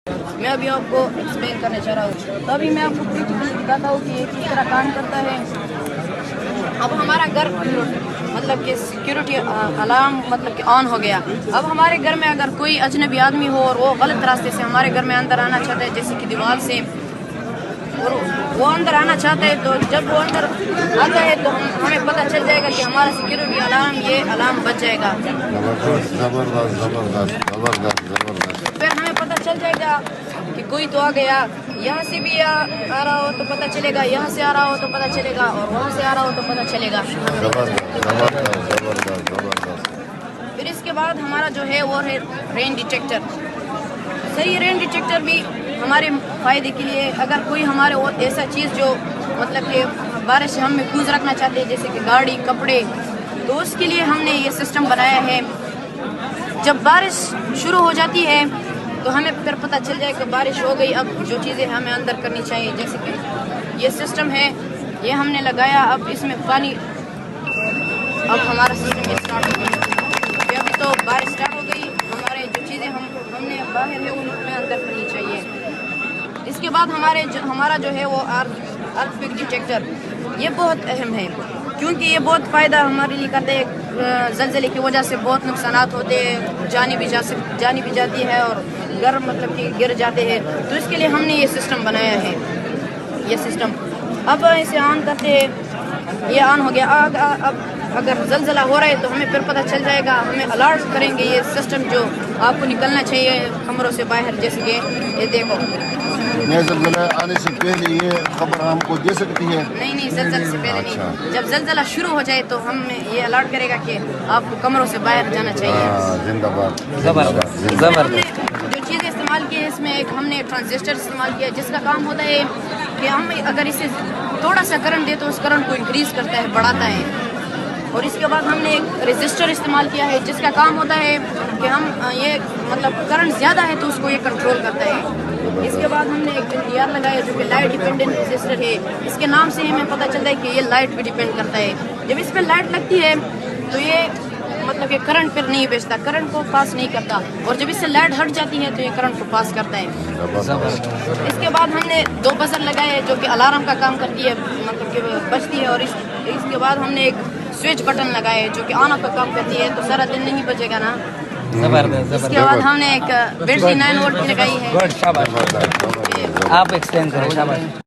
میں ابھی آپ کو ایکسپلین کرنا چاہ رہا ہوں. تو ابھی میں آپ کو پریکٹیکلی بتاتا ہوں کہ یہ کس طرح کام کرتا ہے. اب ہمارا گھر مطلب کہ سیکیورٹی الارم مطلب کہ آن ہو گیا. اب ہمارے گھر میں اگر کوئی اجنبی آدمی ہو اور وہ غلط راستے سے ہمارے گھر میں اندر آنا چاہتا ہے جیسے کہ دیوار سے, اور وہ اندر آنا چاہتا ہے تو جب وہ اندر آتا ہے تو ہمیں پتہ چل جائے گا کہ ہمارا سیکیورٹی الارم یہ الارم بچ جائے گا. پھر ہمیں پتہ چل جائے گا کہ کوئی تو آ گیا, یہاں سے بھی آ رہا ہو تو پتہ چلے گا, یہاں سے آ رہا ہو تو پتہ چلے گا, اور وہاں سے آ رہا ہو تو پتہ چلے گا. پھر اس کے بعد ہمارا جو ہے وہ ہے رین ڈیٹیکٹر. صحیح رین ڈیٹیکٹر بھی ہمارے فائدے کے لیے, اگر کوئی ہمارے وہ ایسا چیز جو مطلب کہ بارش سے ہم محفوظ رکھنا چاہتے ہیں جیسے کہ گاڑی کپڑے, تو اس کے لیے ہم نے یہ سسٹم بنایا ہے. جب بارش شروع ہو جاتی ہے تو ہمیں پھر پتہ چل جائے کہ بارش ہو گئی, اب جو چیزیں ہمیں اندر کرنی چاہیے جیسے کہ یہ سسٹم ہے یہ ہم نے لگایا. اب اس میں پانی, اب ہمارا سسٹم یہ اسٹارٹ ہو گیا. ابھی تو بارش اسٹارٹ ہو گئی, ہمارے جو چیزیں ہم نے باہر ہے ان میں اندر کرنی چاہیے. اس کے بعد ہمارا جو ہے وہ ارتھ کوئک ڈیٹیکٹر, یہ بہت اہم ہے کیونکہ یہ بہت فائدہ ہمارے لیے کرتے ہیں. زلزلے کی وجہ سے بہت نقصانات ہوتے ہیں, جانی بھی جاتی ہے اور گھر مطلب کہ گر جاتے ہیں. تو اس کے لیے ہم نے یہ سسٹم بنایا ہے. یہ سسٹم اب اسے آن کرتے ہیں, یہ آن ہو گیا. اب اگر زلزلہ ہو رہا ہے تو ہمیں پھر پتہ چل جائے گا, ہمیں الرٹ کریں گے یہ سسٹم جو آپ کو نکلنا چاہیے کمروں سے باہر. جیسے کہ یہ دیکھو, زلزلہ آنے سے پہلے یہ خبر ہم کو دے سکتی ہے؟ نہیں زلزلے سے پہلے نہیں. جب زلزلہ شروع ہو جائے تو ہم یہ الرٹ کرے گا کہ آپ کو کمروں سے باہر جانا چاہیے. زندہ باد. جو چیزیں استعمال کی ہے اس میں ایک ہم نے ٹرانزسٹر استعمال کیا جس کا کام ہوتا ہے کہ ہم اگر اسے تھوڑا سا کرنٹ دے تو اس کرنٹ کو انکریز کرتا ہے, بڑھاتا ہے. اور اس کے بعد ہم نے ایک رجسٹر استعمال کیا ہے جس کا کام ہوتا ہے کہ ہم یہ مطلب کرنٹ زیادہ ہے تو اس کو یہ کنٹرول کرتا ہے. اس کے بعد ہم نے ایک LDR لگایا جو کہ لائٹ ڈیپینڈنٹ رجسٹر ہے. اس کے نام سے ہمیں پتہ چلتا ہے کہ یہ لائٹ پہ ڈیپینڈ کرتا ہے. جب اس پہ لائٹ لگتی ہے تو یہ مطلب کہ کرنٹ پھر نہیں بیچتا, کرنٹ کو پاس نہیں کرتا, اور جب اس سے لائٹ ہٹ جاتی ہے تو یہ کرنٹ کو پاس کرتا ہے. اس کے بعد ہم نے 2 بزر لگائے جو کہ الارم کا کام کرتی ہے, مطلب کہ بجتی ہے. اور اس کے بعد ہم نے ایک سوئچ بٹن لگائے جو کہ آن آف کا کام کرتی ہے, تو سارا دن نہیں بجے گا نا. اس کے بعد ہم نے ایک بیٹری 9 وولٹ کی لگائی ہے. آپ ایکسپلین کریں.